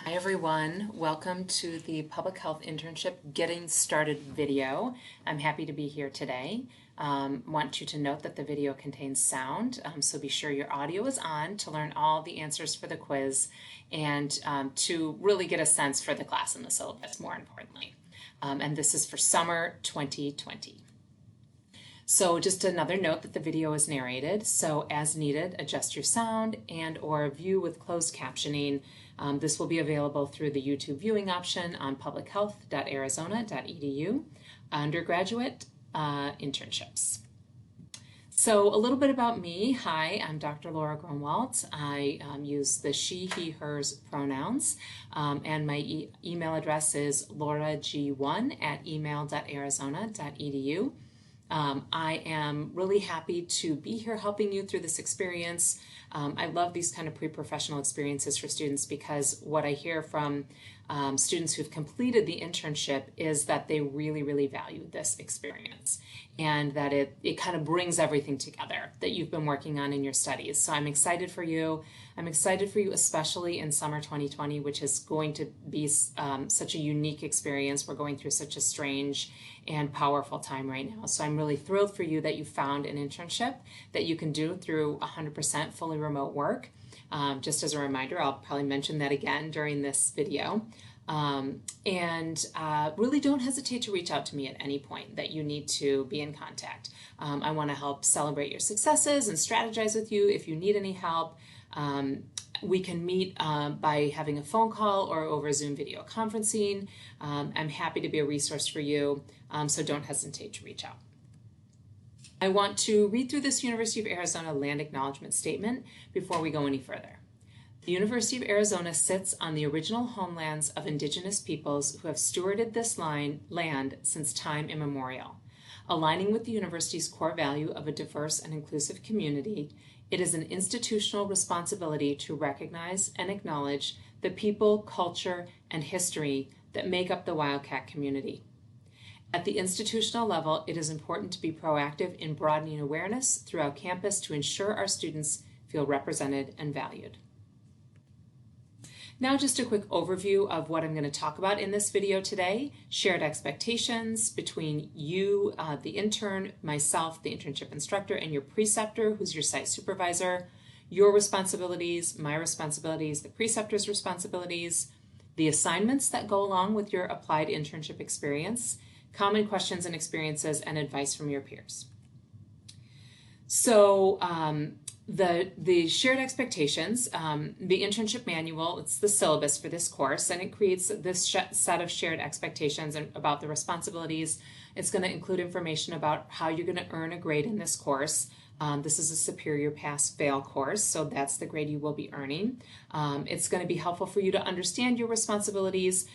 Hi everyone, welcome to the Public Health Internship Getting Started video. I'm happy to be here today. Want you to note that the video contains sound, so be sure your audio is on to learn all the answers for the quiz and to really get a sense for the class and the syllabus, more importantly. And this is for summer 2020. So just another note that the video is narrated, so as needed, adjust your sound and or view with closed captioning. This will be available through the YouTube viewing option on publichealth.arizona.edu, undergraduate internships. So a little bit about me. Hi, I'm Dr. Laura Grunwald. I use the she, he, hers pronouns, and my email address is laurag1@email.arizona.edu. I am really happy to be here helping you through this experience. I love these kind of pre-professional experiences for students because what I hear from students who've completed the internship is that they really, really value this experience and that it kind of brings everything together that you've been working on in your studies. So I'm excited for you. I'm excited for you, especially in summer 2020, which is going to be such a unique experience. We're going through such a strange and powerful time right now. So I'm really thrilled for you that you found an internship that you can do through 100% fully remote work. Just as a reminder, I'll probably mention that again during this video. Really don't hesitate to reach out to me at any point that you need to be in contact. I want to help celebrate your successes and strategize with you if you need any help. We can meet by having a phone call or over Zoom video conferencing. I'm happy to be a resource for you, so don't hesitate to reach out. I want to read through this University of Arizona Land Acknowledgement Statement before we go any further. The University of Arizona sits on the original homelands of indigenous peoples who have stewarded this land since time immemorial. Aligning with the university's core value of a diverse and inclusive community, it is an institutional responsibility to recognize and acknowledge the people, culture, and history that make up the Wildcat community. At the institutional level, it is important to be proactive in broadening awareness throughout campus to ensure our students feel represented and valued. Now just a quick overview of what I'm going to talk about in this video today. Shared expectations between you, the intern, myself, the internship instructor, and your preceptor, who's your site supervisor. Your responsibilities, my responsibilities, the preceptor's responsibilities, the assignments that go along with your applied internship experience, common questions and experiences, and advice from your peers. So the shared expectations, the internship manual, it's the syllabus for this course, and it creates this set of shared expectations about the responsibilities. It's going to include information about how you're going to earn a grade in this course. This is a superior pass-fail course, so that's the grade you will be earning. It's going to be helpful for you to understand your responsibilities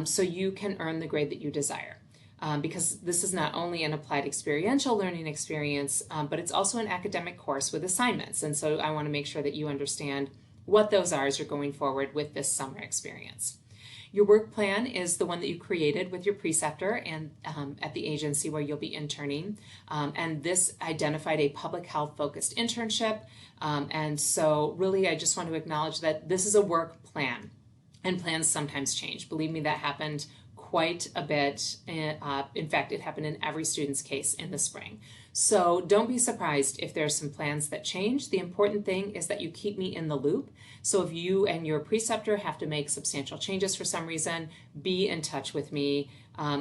so you can earn the grade that you desire. Because this is not only an applied experiential learning experience, but it's also an academic course with assignments. And so I want to make sure that you understand what those are as you're going forward with this summer experience. Your work plan is the one that you created with your preceptor and at the agency where you'll be interning. And this identified a public health focused internship. And so really, I just want to acknowledge that this is a work plan, and plans sometimes change. Believe me, that happened quite a bit. In fact, it happened in every student's case in the spring. So don't be surprised if there are some plans that change. The important thing is that you keep me in the loop. So if you and your preceptor have to make substantial changes for some reason, be in touch with me.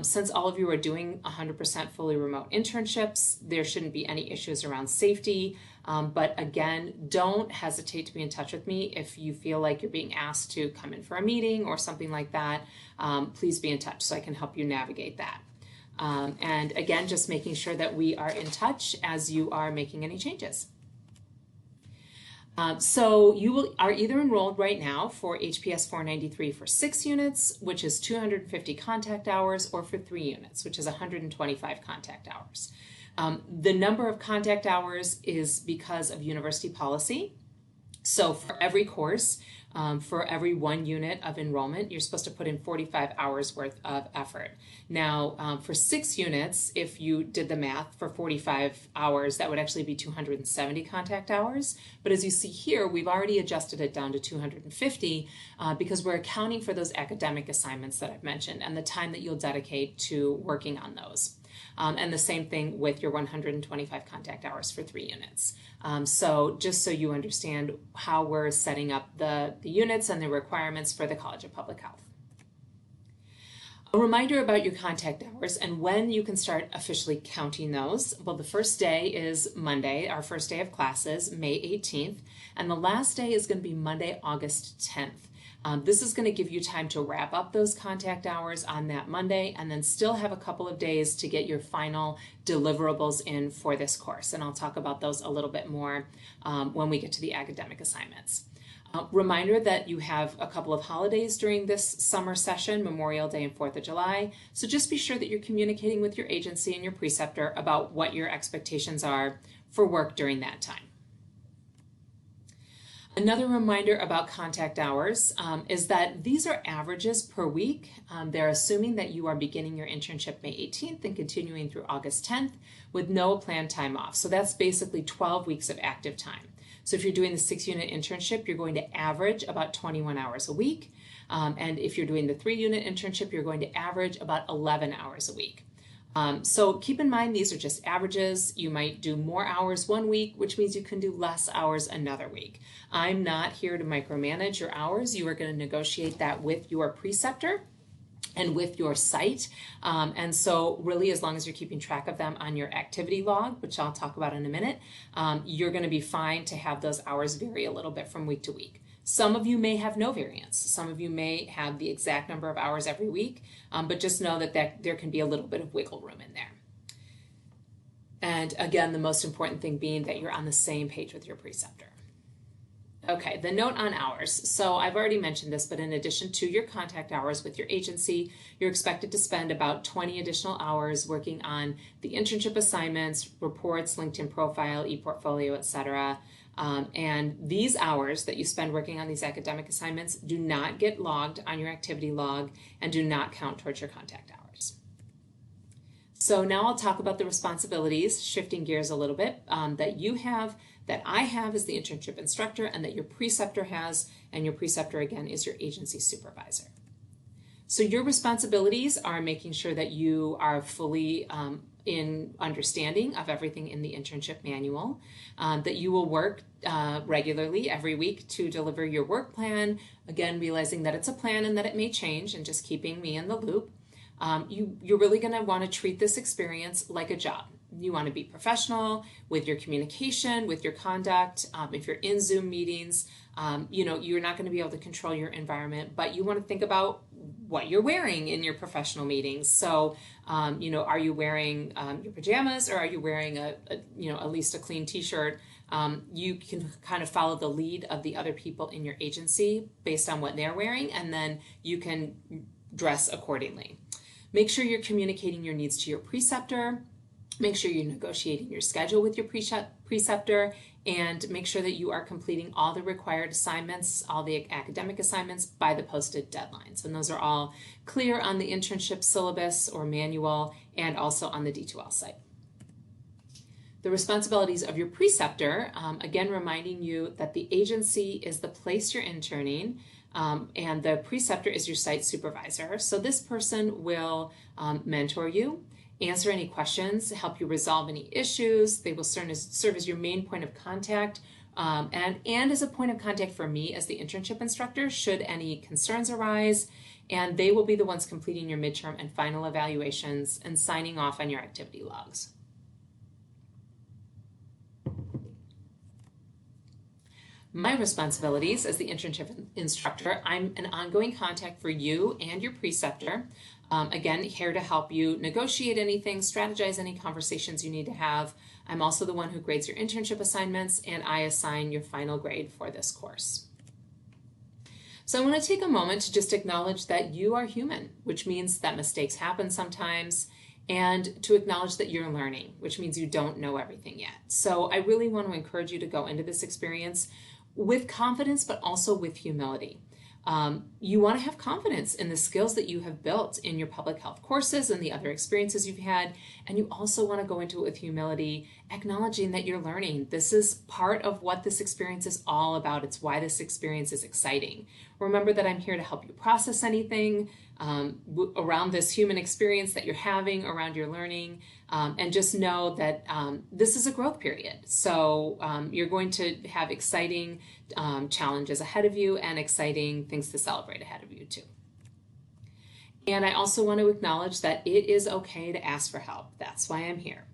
Since all of you are doing 100% fully remote internships, there shouldn't be any issues around safety. But again, don't hesitate to be in touch with me if you feel like you're being asked to come in for a meeting or something like that. Please be in touch so I can help you navigate that. And again, just making sure that we are in touch as you are making any changes. So you are either enrolled right now for HPS 493 for 6 units, which is 250 contact hours, or for 3 units, which is 125 contact hours. The number of contact hours is because of university policy. So for every course, for every 1 unit of enrollment, you're supposed to put in 45 hours worth of effort. Now, for 6 units, if you did the math for 45 hours, that would actually be 270 contact hours. But as you see here, we've already adjusted it down to 250 because we're accounting for those academic assignments that I've mentioned and the time that you'll dedicate to working on those. And the same thing with your 125 contact hours for 3 units. So just so you understand how we're setting up the units and the requirements for the College of Public Health. A reminder about your contact hours and when you can start officially counting those. Well, the first day is Monday, our first day of classes, May 18th, and the last day is going to be Monday, August 10th. This is going to give you time to wrap up those contact hours on that Monday and then still have a couple of days to get your final deliverables in for this course. And I'll talk about those a little bit more when we get to the academic assignments. Reminder that you have a couple of holidays during this summer session, Memorial Day and 4th of July. So just be sure that you're communicating with your agency and your preceptor about what your expectations are for work during that time. Another reminder about contact hours is that these are averages per week. They're assuming that you are beginning your internship May 18th and continuing through August 10th with no planned time off. So that's basically 12 weeks of active time. So if you're doing the 6-unit internship, you're going to average about 21 hours a week. And if you're doing the 3-unit internship, you're going to average about 11 hours a week. So keep in mind, these are just averages. You might do more hours one week, which means you can do less hours another week. I'm not here to micromanage your hours. You are going to negotiate that with your preceptor and with your site. And so really, as long as you're keeping track of them on your activity log, which I'll talk about in a minute, you're going to be fine to have those hours vary a little bit from week to week. Some of you may have no variance. Some of you may have the exact number of hours every week, but just know that there can be a little bit of wiggle room in there. And again, the most important thing being that you're on the same page with your preceptor. Okay, the note on hours. So I've already mentioned this, but in addition to your contact hours with your agency, you're expected to spend about 20 additional hours working on the internship assignments, reports, LinkedIn profile, ePortfolio, etc. And these hours that you spend working on these academic assignments do not get logged on your activity log and do not count towards your contact hours. So now I'll talk about the responsibilities, shifting gears a little bit, that you have, that I have as the internship instructor, and that your preceptor has, and your preceptor again is your agency supervisor. So your responsibilities are making sure that you are fully in understanding of everything in the internship manual, that you will work regularly every week to deliver your work plan, again realizing that it's a plan and that it may change, and just keeping me in the loop. You're really going to want to treat this experience like a job. You want to be professional with your communication, with your conduct. If you're in Zoom meetings, you're not going to be able to control your environment, but you want to think about what you're wearing in your professional meetings. So, are you wearing your pajamas, or are you wearing at least a clean t-shirt? You can kind of follow the lead of the other people in your agency based on what they're wearing, and then you can dress accordingly. Make sure you're communicating your needs to your preceptor. Make sure you're negotiating your schedule with your preceptor, and make sure that you are completing all the required assignments, all the academic assignments by the posted deadlines. And those are all clear on the internship syllabus or manual, and also on the D2L site. The responsibilities of your preceptor, again reminding you that the agency is the place you're interning, and the preceptor is your site supervisor. So this person will mentor you, answer any questions, help you resolve any issues. They will serve as your main point of contact, and as a point of contact for me as the internship instructor should any concerns arise. And they will be the ones completing your midterm and final evaluations and signing off on your activity logs. My responsibilities as the internship instructor, I'm an ongoing contact for you and your preceptor. Again, here to help you negotiate anything, strategize any conversations you need to have. I'm also the one who grades your internship assignments, and I assign your final grade for this course. So I want to take a moment to just acknowledge that you are human, which means that mistakes happen sometimes, and to acknowledge that you're learning, which means you don't know everything yet. So I really want to encourage you to go into this experience with confidence, but also with humility. You want to have confidence in the skills that you have built in your public health courses and the other experiences you've had. And you also want to go into it with humility, acknowledging that you're learning. This is part of what this experience is all about. It's why this experience is exciting. Remember that I'm here to help you process anything around this human experience that you're having around your learning. And just know that this is a growth period. So you're going to have exciting challenges ahead of you and exciting things to celebrate ahead of you too. And I also want to acknowledge that it is okay to ask for help. That's why I'm here.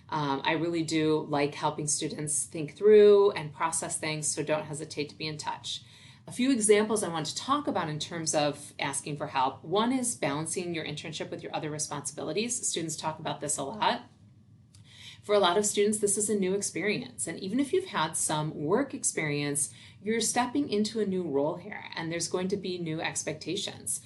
I really do like helping students think through and process things, so don't hesitate to be in touch. A few examples I want to talk about in terms of asking for help. One is balancing your internship with your other responsibilities. Students talk about this a lot. For a lot of students, this is a new experience. And even if you've had some work experience, you're stepping into a new role here, and there's going to be new expectations.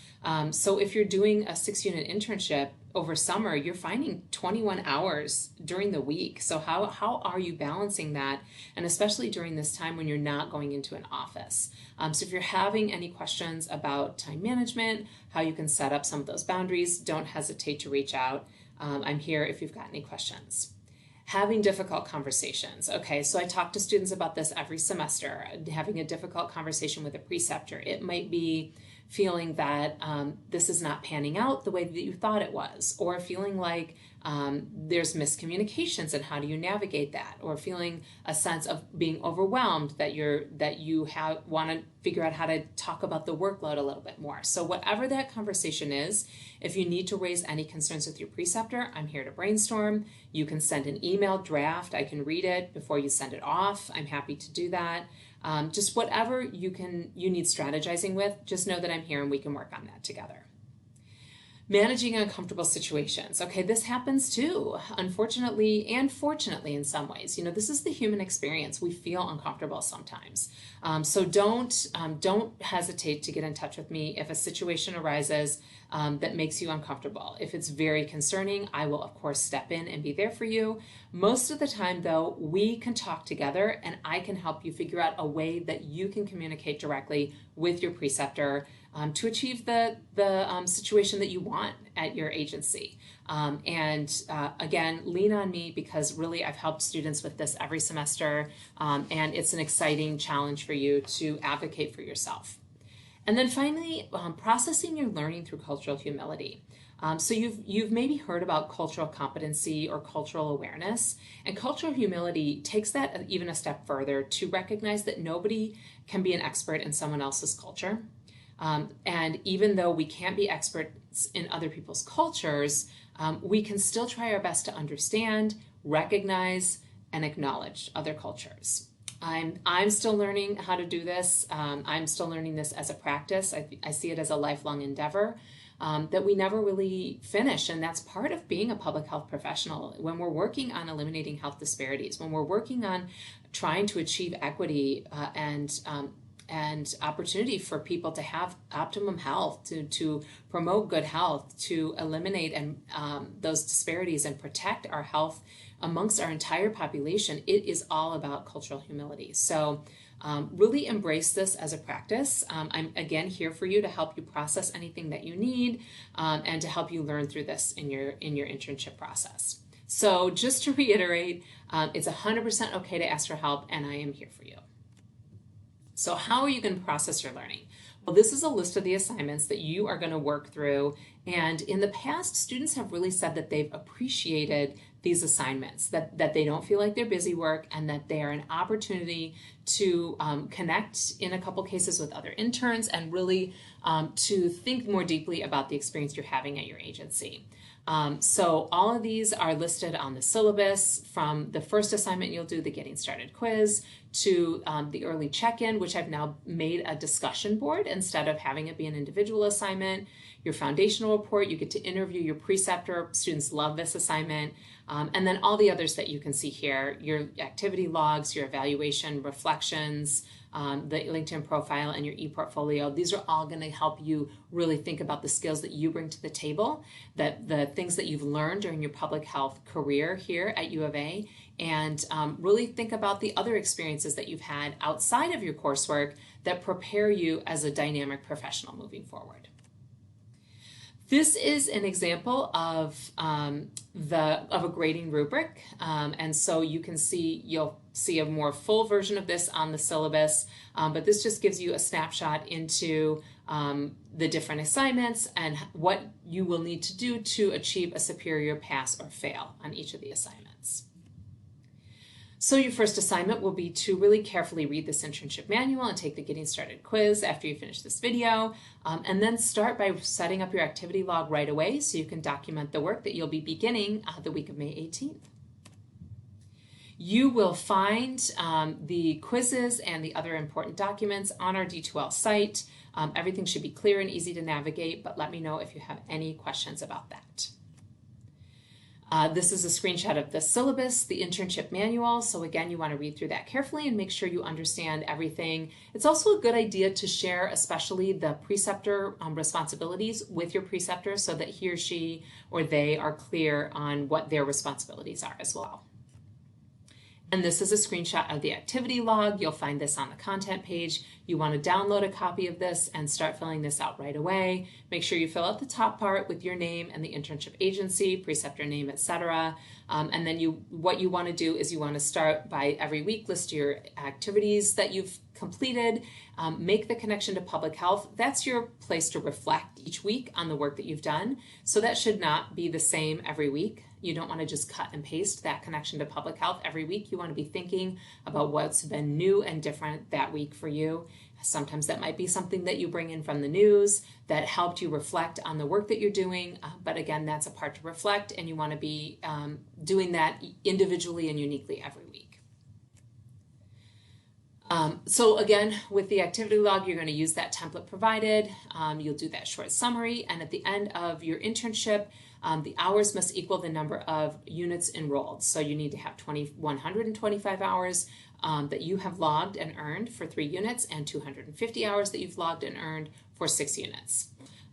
So if you're doing a 6-unit internship over summer, you're finding 21 hours during the week. So how are you balancing that? And especially during this time when you're not going into an office. So if you're having any questions about time management, how you can set up some of those boundaries, don't hesitate to reach out. I'm here if you've got any questions. Having difficult conversations. Okay, so I talk to students about this every semester, having a difficult conversation with a preceptor. It might be feeling that this is not panning out the way that you thought it was, or feeling like there's miscommunications, and how do you navigate that, or feeling a sense of being overwhelmed that you want to figure out how to talk about the workload a little bit more. So whatever that conversation is, if you need to raise any concerns with your preceptor, I'm here to brainstorm. You can send an email draft. I can read it before you send it off. I'm happy to do that. Just whatever you need strategizing with, just know that I'm here and we can work on that together. Managing uncomfortable situations. Okay, this happens too, unfortunately and fortunately in some ways. This is the human experience. We feel uncomfortable sometimes. So don't hesitate to get in touch with me if a situation arises that makes you uncomfortable. If it's very concerning, I will of course step in and be there for you. Most of the time though, we can talk together and I can help you figure out a way that you can communicate directly with your preceptor to achieve the situation that you want at your agency. Again, lean on me, because really I've helped students with this every semester, and it's an exciting challenge for you to advocate for yourself. And then finally, processing your learning through cultural humility. So you've maybe heard about cultural competency or cultural awareness, and cultural humility takes that even a step further to recognize that nobody can be an expert in someone else's culture. And even though we can't be experts in other people's cultures, we can still try our best to understand, recognize, and acknowledge other cultures. I'm still learning how to do this. I'm still learning this as a practice. I see it as a lifelong endeavor that we never really finish. And that's part of being a public health professional. When we're working on eliminating health disparities, when we're working on trying to achieve equity and opportunity for people to have optimum health, to promote good health, to eliminate those disparities and protect our health amongst our entire population, it is all about cultural humility. So really embrace this as a practice. I'm again here for you to help you process anything that you need and to help you learn through this in your internship process. So just to reiterate, it's 100% okay to ask for help, and I am here for you. So how are you going to process your learning? Well, this is a list of the assignments that you are going to work through. And in the past, students have really said that they've appreciated these assignments, that they don't feel like they're busy work, and that they are an opportunity to connect in a couple cases with other interns, and really to think more deeply about the experience you're having at your agency. So all of these are listed on the syllabus, from the first assignment you'll do, the Getting Started quiz, to the early check-in, which I've now made a discussion board instead of having it be an individual assignment. Your foundational report, you get to interview your preceptor. Students love this assignment. And then all the others that you can see here, your activity logs, your evaluation reflections, the LinkedIn profile, and your e-portfolio. These are all going to help you really think about the skills that you bring to the table, that the things that you've learned during your public health career here at U of A, and really think about the other experiences that you've had outside of your coursework that prepare you as a dynamic professional moving forward. This is an example of a grading rubric, and so you can see, you'll see a more full version of this on the syllabus, but this just gives you a snapshot into the different assignments and what you will need to do to achieve a superior pass or fail on each of the assignments. So your first assignment will be to really carefully read this internship manual and take the Getting Started quiz after you finish this video, and then start by setting up your activity log right away so you can document the work that you'll be beginning the week of May 18th. You will find the quizzes and the other important documents on our D2L site. Everything should be clear and easy to navigate, but let me know if you have any questions about that. This is a screenshot of the syllabus, the internship manual. So again, you want to read through that carefully and make sure you understand everything. It's also a good idea to share especially the preceptor responsibilities with your preceptor so that he or she or they are clear on what their responsibilities are as well. And this is a screenshot of the activity log. You'll find this on the content page. You want to download a copy of this and start filling this out right away. Make sure you fill out the top part with your name and the internship agency, preceptor name, etc. And then what you want to do is you want to start by every week, list your activities that you've completed, make the connection to public health. That's your place to reflect each week on the work that you've done. So that should not be the same every week. You don't want to just cut and paste that connection to public health every week. You want to be thinking about what's been new and different that week for you. Sometimes that might be something that you bring in from the news that helped you reflect on the work that you're doing. But again, that's a part to reflect, and you want to be doing that individually and uniquely every week. So again, with the activity log, you're going to use that template provided. You'll do that short summary, and at the end of your internship, the hours must equal the number of units enrolled. So you need to have 125 hours that you have logged and earned for 3 units and 250 hours that you've logged and earned for 6 units.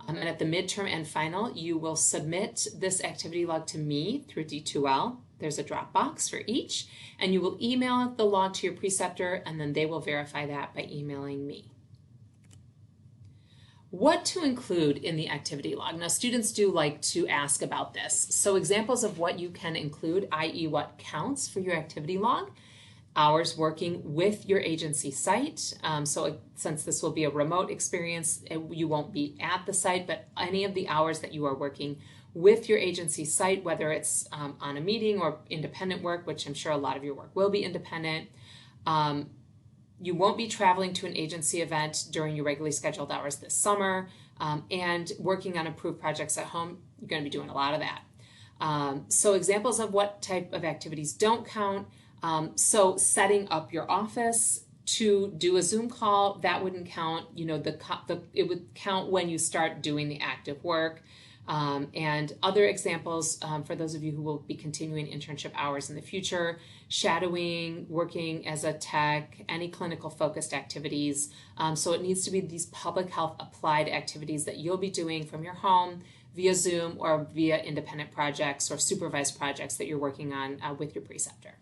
And at the midterm and final, you will submit this activity log to me through D2L. There's a Dropbox for each, and you will email the log to your preceptor, and then they will verify that by emailing me. What to include in the activity log? Now, students do like to ask about this. So examples of what you can include, i.e. what counts for your activity log: hours working with your agency site. So since this will be a remote experience, you won't be at the site, but any of the hours that you are working with your agency site, whether it's on a meeting or independent work, which I'm sure a lot of your work will be independent. You won't be traveling to an agency event during your regularly scheduled hours this summer, and working on approved projects at home. You're going to be doing a lot of that. So examples of what type of activities don't count. So setting up your office to do a Zoom call, that wouldn't count. You know, it would count when you start doing the active work. And other examples for those of you who will be continuing internship hours in the future: shadowing, working as a tech, any clinical focused activities. So it needs to be these public health applied activities that you'll be doing from your home via Zoom or via independent projects or supervised projects that you're working on with your preceptor.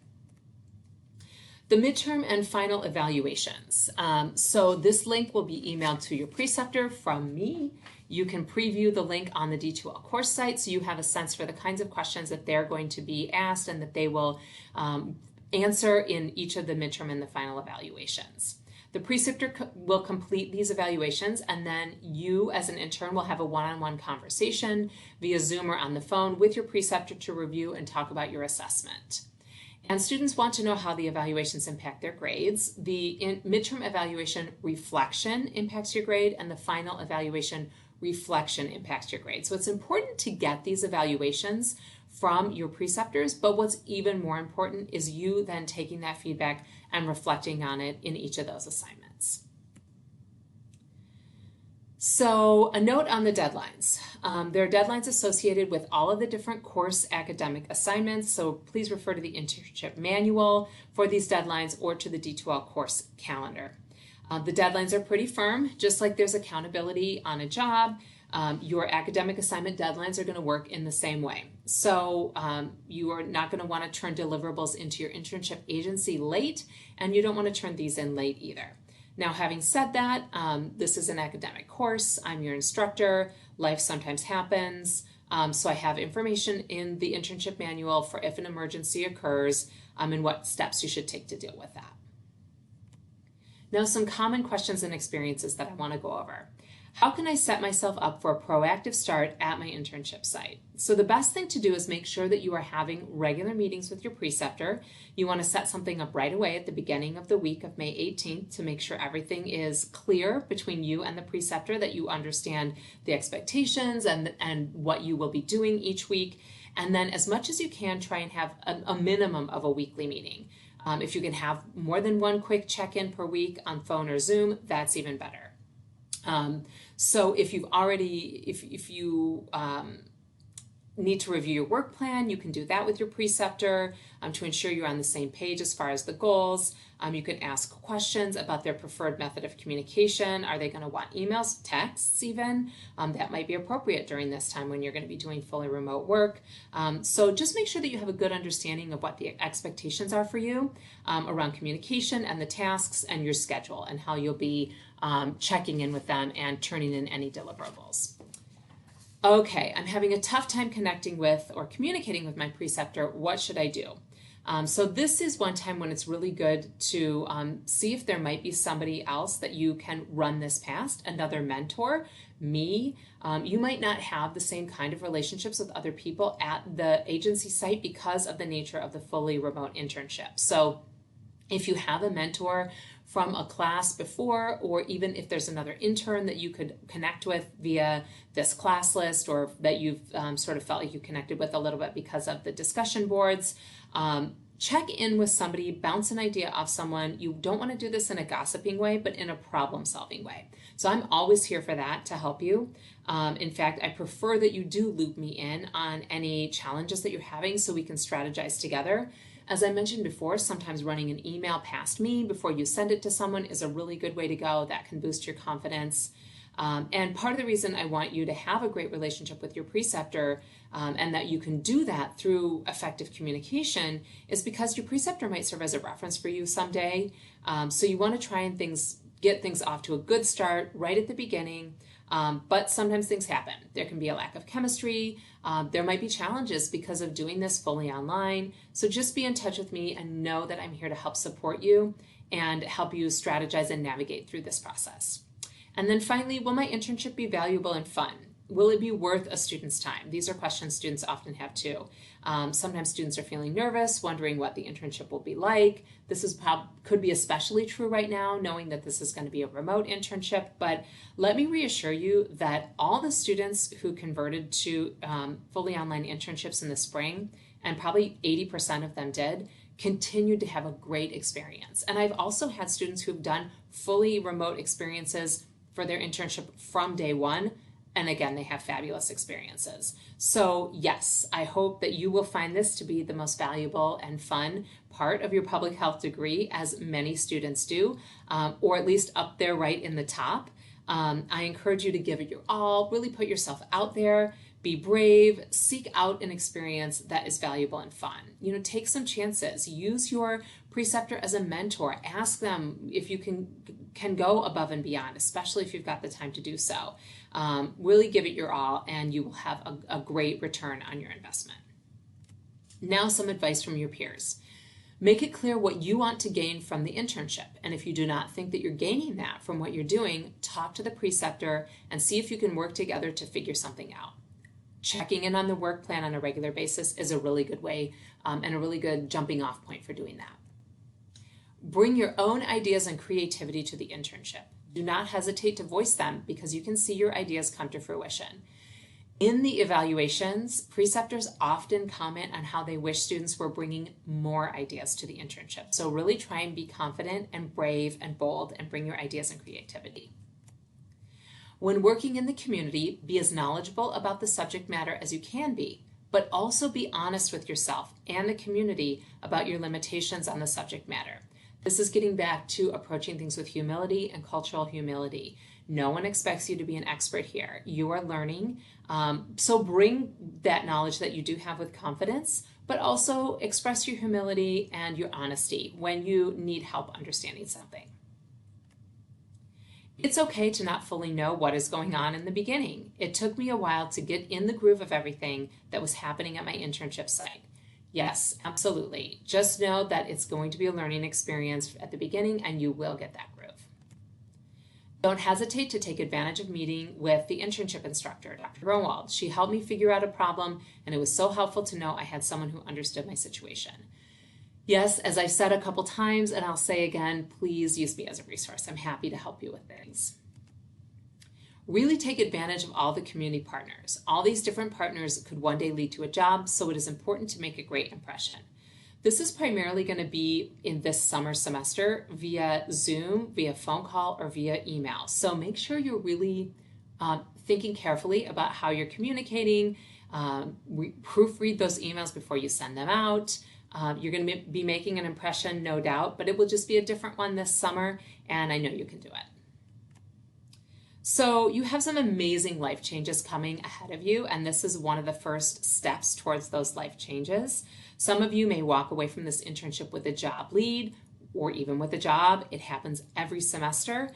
The midterm and final evaluations. So this link will be emailed to your preceptor from me. You can preview the link on the D2L course site so you have a sense for the kinds of questions that they're going to be asked and that they will answer in each of the midterm and the final evaluations. The preceptor will complete these evaluations, and then you as an intern will have a one-on-one conversation via Zoom or on the phone with your preceptor to review and talk about your assessment. And students want to know how the evaluations impact their grades. The midterm evaluation reflection impacts your grade, and the final evaluation reflection impacts your grade. So it's important to get these evaluations from your preceptors, but what's even more important is you then taking that feedback and reflecting on it in each of those assignments. So a note on the deadlines. There are deadlines associated with all of the different course academic assignments, so please refer to the internship manual for these deadlines or to the D2L course calendar. The deadlines are pretty firm, just like there's accountability on a job. Your academic assignment deadlines are going to work in the same way. So you are not going to want to turn deliverables into your internship agency late, and you don't want to turn these in late either. Now, having said that, this is an academic course. I'm your instructor. Life sometimes happens. So I have information in the internship manual for if an emergency occurs and what steps you should take to deal with that. Now, some common questions and experiences that I want to go over. How can I set myself up for a proactive start at my internship site? So the best thing to do is make sure that you are having regular meetings with your preceptor. You want to set something up right away at the beginning of the week of May 18th to make sure everything is clear between you and the preceptor, that you understand the expectations and what you will be doing each week. And then as much as you can, try and have a minimum of a weekly meeting. If you can have more than one quick check-in per week on phone or Zoom, that's even better. So if you've already, if you need to review your work plan, you can do that with your preceptor to ensure you're on the same page as far as the goals. You can ask questions about their preferred method of communication. Are they going to want emails, texts even? That might be appropriate during this time when you're going to be doing fully remote work. So just make sure that you have a good understanding of what the expectations are for you around communication and the tasks and your schedule and how you'll be checking in with them and turning in any deliverables. Okay, I'm having a tough time connecting with or communicating with my preceptor. What should I do? So this is one time when it's really good to see if there might be somebody else that you can run this past, another mentor, me. You might not have the same kind of relationships with other people at the agency site because of the nature of the fully remote internship. So if you have a mentor from a class before, or even if there's another intern that you could connect with via this class list, or that you've sort of felt like you connected with a little bit because of the discussion boards, check in with somebody, bounce an idea off someone. You don't want to do this in a gossiping way, but in a problem-solving way. So I'm always here for that to help you. In fact, I prefer that you do loop me in on any challenges that you're having so we can strategize together. As I mentioned before, sometimes running an email past me before you send it to someone is a really good way to go. That can boost your confidence. And part of the reason I want you to have a great relationship with your preceptor and that you can do that through effective communication is because your preceptor might serve as a reference for you someday. So you want to try and get things off to a good start right at the beginning. But sometimes things happen. There can be a lack of chemistry. There might be challenges because of doing this fully online. So just be in touch with me and know that I'm here to help support you and help you strategize and navigate through this process. And then finally, will my internship be valuable and fun? Will it be worth a student's time? These are questions students often have too. Sometimes students are feeling nervous, wondering what the internship will be like. This could be especially true right now, knowing that this is going to be a remote internship. But let me reassure you that all the students who converted to fully online internships in the spring, and probably 80% of them did, continued to have a great experience. And I've also had students who've done fully remote experiences for their internship from day one. And again, they have fabulous experiences. So yes, I hope that you will find this to be the most valuable and fun part of your public health degree, as many students do, or at least up there right in the top. I encourage you to give it your all, really put yourself out there, be brave, seek out an experience that is valuable and fun. Take some chances, use your preceptor as a mentor, ask them if you can go above and beyond, especially if you've got the time to do so. Really give it your all and you will have a great return on your investment. Now some advice from your peers. Make it clear what you want to gain from the internship. And if you do not think that you're gaining that from what you're doing, talk to the preceptor and see if you can work together to figure something out. Checking in on the work plan on a regular basis is a really good way and a really good jumping off point for doing that. Bring your own ideas and creativity to the internship. Do not hesitate to voice them because you can see your ideas come to fruition. In the evaluations, preceptors often comment on how they wish students were bringing more ideas to the internship. So really try and be confident and brave and bold and bring your ideas and creativity. When working in the community, be as knowledgeable about the subject matter as you can be, but also be honest with yourself and the community about your limitations on the subject matter. This is getting back to approaching things with humility and cultural humility. No one expects you to be an expert here. You are learning, so bring that knowledge that you do have with confidence, but also express your humility and your honesty when you need help understanding something. It's okay to not fully know what is going on in the beginning. It took me a while to get in the groove of everything that was happening at my internship site. Yes, absolutely. Just know that it's going to be a learning experience at the beginning and you will get that groove. Don't hesitate to take advantage of meeting with the internship instructor, Dr. Grunwald. She helped me figure out a problem, and it was so helpful to know I had someone who understood my situation. Yes, as I've said a couple times, and I'll say again, please use me as a resource. I'm happy to help you with things. Really take advantage of all the community partners. All these different partners could one day lead to a job, so it is important to make a great impression. This is primarily going to be in this summer semester via Zoom, via phone call, or via email. So make sure you're really thinking carefully about how you're communicating. Proofread those emails before you send them out. You're going to be making an impression, no doubt, but it will just be a different one this summer, and I know you can do it. So you have some amazing life changes coming ahead of you, and this is one of the first steps towards those life changes. Some of you may walk away from this internship with a job lead or even with a job. It happens every semester.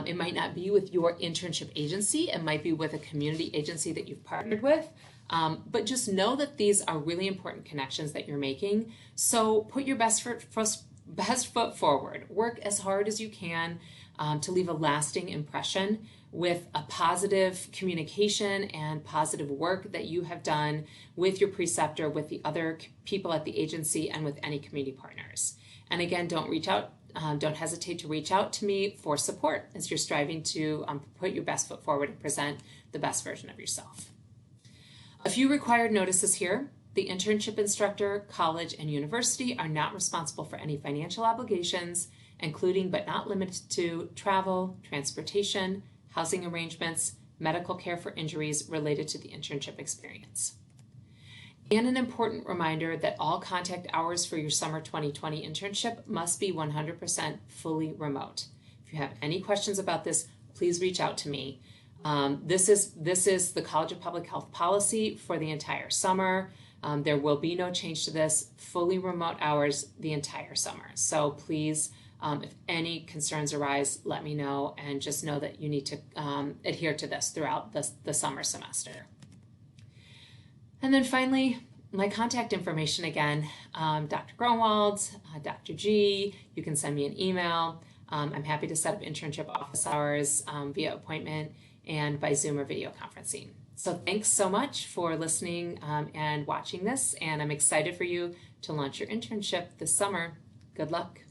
It might not be with your internship agency. It might be with a community agency that you've partnered with. But just know that these are really important connections that you're making. So put your best foot forward. Work as hard as you can to leave a lasting impression with a positive communication and positive work that you have done with your preceptor, with the other people at the agency, and with any community partners. And again, don't hesitate to reach out to me for support as you're striving to put your best foot forward and present the best version of yourself. A few required notices here. The internship instructor, college, and university are not responsible for any financial obligations, including but not limited to travel, transportation, housing arrangements, medical care for injuries related to the internship experience. And an important reminder that all contact hours for your summer 2020 internship must be 100% fully remote. If you have any questions about this, please reach out to me. This is the College of Public Health policy for the entire summer. There will be no change to this, fully remote hours the entire summer. So please, if any concerns arise, let me know, and just know that you need to adhere to this throughout the summer semester. And then finally, my contact information again, Dr. Grunwald, Dr. G, you can send me an email. I'm happy to set up internship office hours via appointment and by Zoom or video conferencing. So thanks so much for listening and watching this, and I'm excited for you to launch your internship this summer. Good luck.